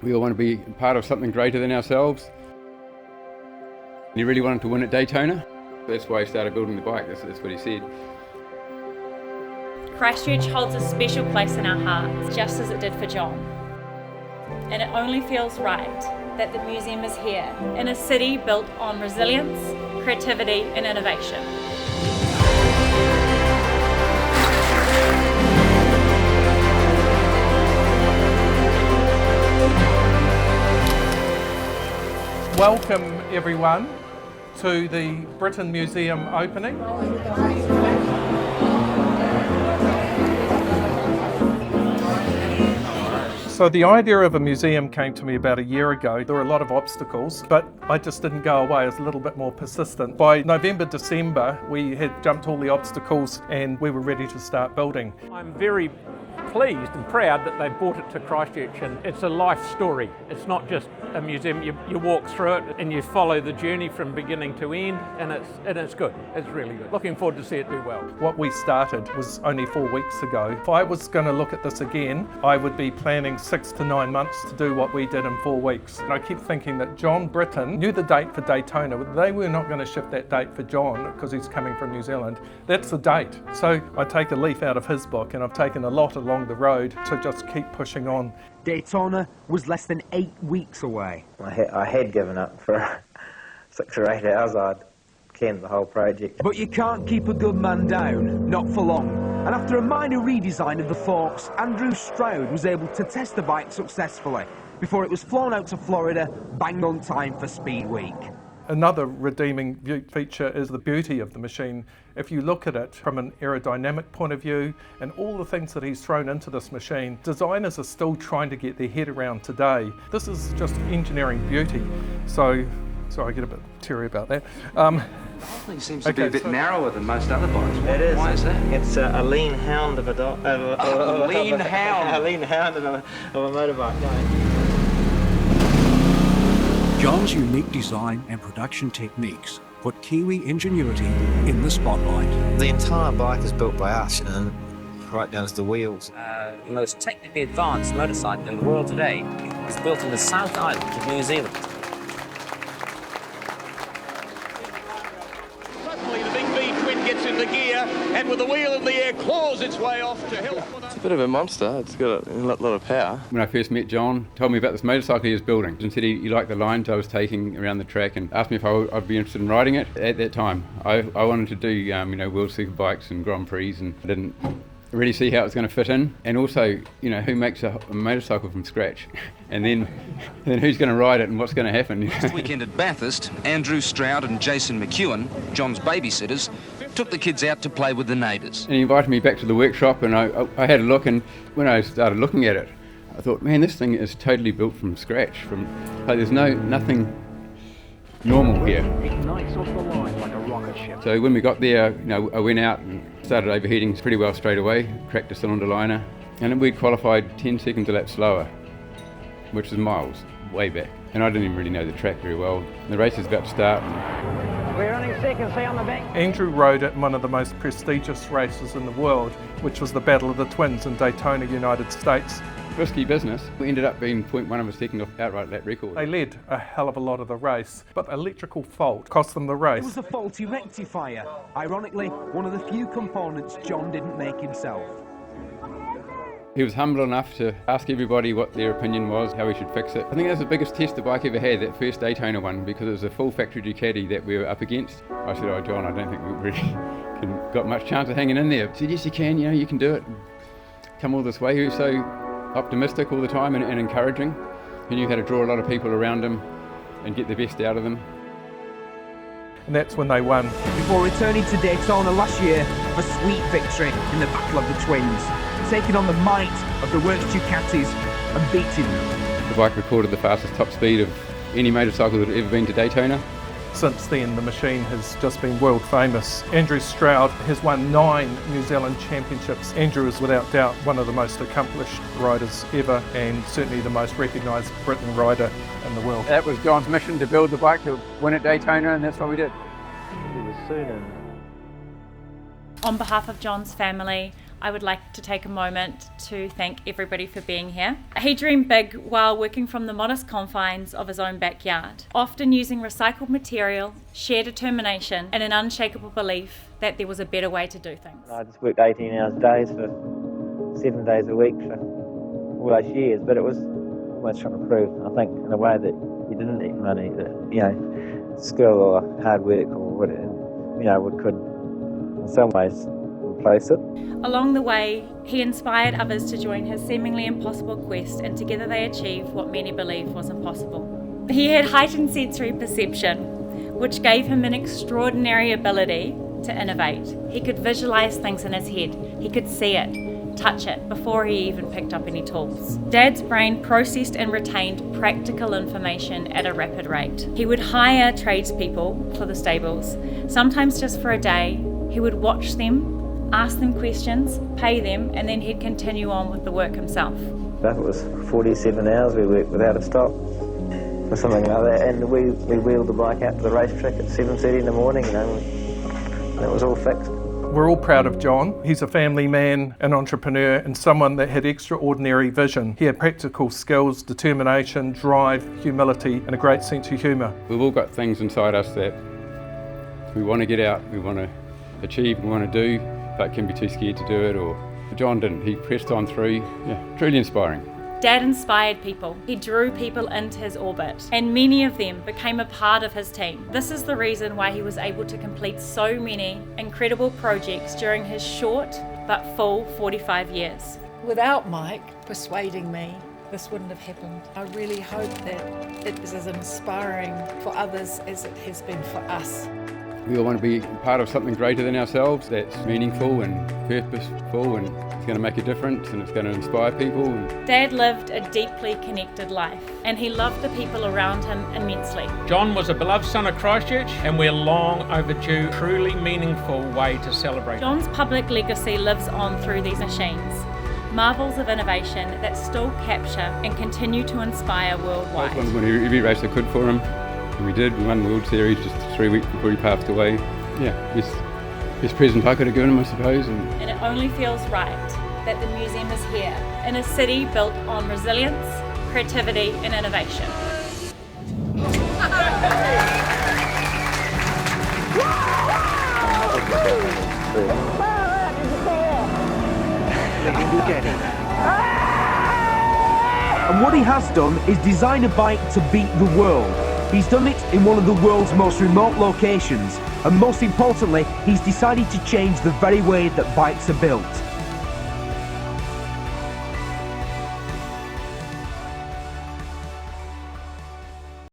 We all want to be part of something greater than ourselves. He really wanted to win at Daytona. That's why he started building the bike, that's what he said. Christchurch holds a special place in our hearts, just as it did for John. And it only feels right that the museum is here, in a city built on resilience, creativity and innovation. Welcome everyone to the Britten Museum opening. So the idea of a museum came to me about a year ago. There were a lot of obstacles, but I just didn't go away. I was a little bit more persistent. By November, December, we had jumped all the obstacles and we were ready to start building. I'm very pleased and proud that they brought it to Christchurch, and it's a life story. It's not just a museum. You walk through it and you follow the journey from beginning to end, and it's good. It's really good. Looking forward to see it do well. What we started was only 4 weeks ago. If I was going to look at this again, I would be planning 6 to 9 months to do what we did in 4 weeks. And I keep thinking that John Britten knew the date for Daytona. They were not going to shift that date for John because he's coming from New Zealand. That's the date. So I take a leaf out of his book, and I've taken a lot along the road to just keep pushing on. Daytona was less than 8 weeks away. I had given up for 6 or 8 hours. I'd canned the whole project. But you can't keep a good man down, not for long. And after a minor redesign of the forks, Andrew Stroud was able to test the bike successfully before it was flown out to Florida, bang on time for Speed Week. Another redeeming feature is the beauty of the machine. If you look at it from an aerodynamic point of view and all the things that he's thrown into this machine, designers are still trying to get their head around today. This is just engineering beauty. So I get a bit teary about that. It seems to be a bit narrower than most other bikes. It is. Why is that? It's a lean hound of a lean hound. A lean hound of a motorbike. No. John's unique design and production techniques put Kiwi ingenuity in the spotlight. The entire bike is built by us, and right down to the wheels. The most technically advanced motorcycle in the world today is built in the South Island of New Zealand. Suddenly the big V-twin gets into gear, and with the wheel in the air claws its way off to hill. It's a bit of a monster. It's got a lot of power. When I first met John, he told me about this motorcycle he was building and said he liked the lines I was taking around the track and asked me if I'd be interested in riding it. At that time, I wanted to do World Superbikes and Grand Prix, and I didn't really see how it was going to fit in. And also, who makes a motorcycle from scratch? And then who's going to ride it and what's going to happen? Last weekend at Bathurst, Andrew Stroud and Jason McEwen, John's babysitters, took the kids out to play with the neighbours. And he invited me back to the workshop, and I had a look, and when I started looking at it, I thought, man, this thing is totally built from scratch. There's nothing normal here. Ignites off the line like a rocket ship. So when we got there, I went out and started overheating pretty well straight away, cracked a cylinder liner, and then we qualified 10 seconds a lap slower, which is miles, way back. And I didn't even really know the track very well. The race is about to start. We're running second, see on the back. Andrew rode it in one of the most prestigious races in the world, which was the Battle of the Twins in Daytona, United States. Risky business. We ended up being 0.1 of a second off outright lap record. They led a hell of a lot of the race, but electrical fault cost them the race. It was a faulty rectifier. Ironically, one of the few components John didn't make himself. He was humble enough to ask everybody what their opinion was, how we should fix it. I think that was the biggest test the bike ever had, that first Daytona one, because it was a full factory Ducati that we were up against. I said, oh John, I don't think we really got much chance of hanging in there. He said, yes you can, you can do it. Come all this way. He was so optimistic all the time and encouraging. He knew how to draw a lot of people around him and get the best out of them. And that's when they won. Before returning to Daytona last year for sweet victory in the Battle of the Twins, taking on the might of the works Ducatis and beating them. The bike recorded the fastest top speed of any motorcycle that had ever been to Daytona. Since then, the machine has just been world famous. Andrew Stroud has won 9 New Zealand championships. Andrew is without doubt one of the most accomplished riders ever, and certainly the most recognised Britten rider in the world. That was John's mission, to build the bike to win at Daytona, and that's what we did. It was soon in. On behalf of John's family, I would like to take a moment to thank everybody for being here. He dreamed big while working from the modest confines of his own backyard, often using recycled material, sheer determination, and an unshakable belief that there was a better way to do things. I just worked 18-hour days for 7 days a week for all those years, but it was always trying to prove, I think, in a way that you didn't need money, that, skill or hard work or what could, in some ways, replace it. Along the way, he inspired others to join his seemingly impossible quest, and together they achieved what many believed was impossible. He had heightened sensory perception, which gave him an extraordinary ability to innovate. He could visualize things in his head. He could see it, touch it, before he even picked up any tools. Dad's brain processed and retained practical information at a rapid rate. He would hire tradespeople for the stables, sometimes just for a day. He would watch them, ask them questions, pay them, and then he'd continue on with the work himself. It was 47 hours we worked without a stop or something like that, and we wheeled the bike out to the racetrack at 7:30 in the morning, and it was all fixed. We're all proud of John. He's a family man, an entrepreneur, and someone that had extraordinary vision. He had practical skills, determination, drive, humility, and a great sense of humour. We've all got things inside us that we want to get out, we want to achieve, we want to do, but can be too scared to do it. Or John didn't. He pressed on through. Truly inspiring. Dad inspired people. He drew people into his orbit, and many of them became a part of his team. This is the reason why he was able to complete so many incredible projects during his short but full 45 years. Without Mike persuading me, this wouldn't have happened. I really hope that it is as inspiring for others as it has been for us. We all want to be part of something greater than ourselves that's meaningful and purposeful, and it's going to make a difference and it's going to inspire people. Dad lived a deeply connected life, and he loved the people around him immensely. John was a beloved son of Christchurch, and we're long overdue, truly meaningful way to celebrate. John's public legacy lives on through these machines, marvels of innovation that still capture and continue to inspire worldwide. I won every race I could for him. And we did. We won the World Series just 3 weeks before he passed away. Best present I could have given him, I suppose. And it only feels right that the museum is here, in a city built on resilience, creativity and innovation. And what he has done is design a bike to beat the world. He's done it in one of the world's most remote locations, and most importantly, he's decided to change the very way that bikes are built.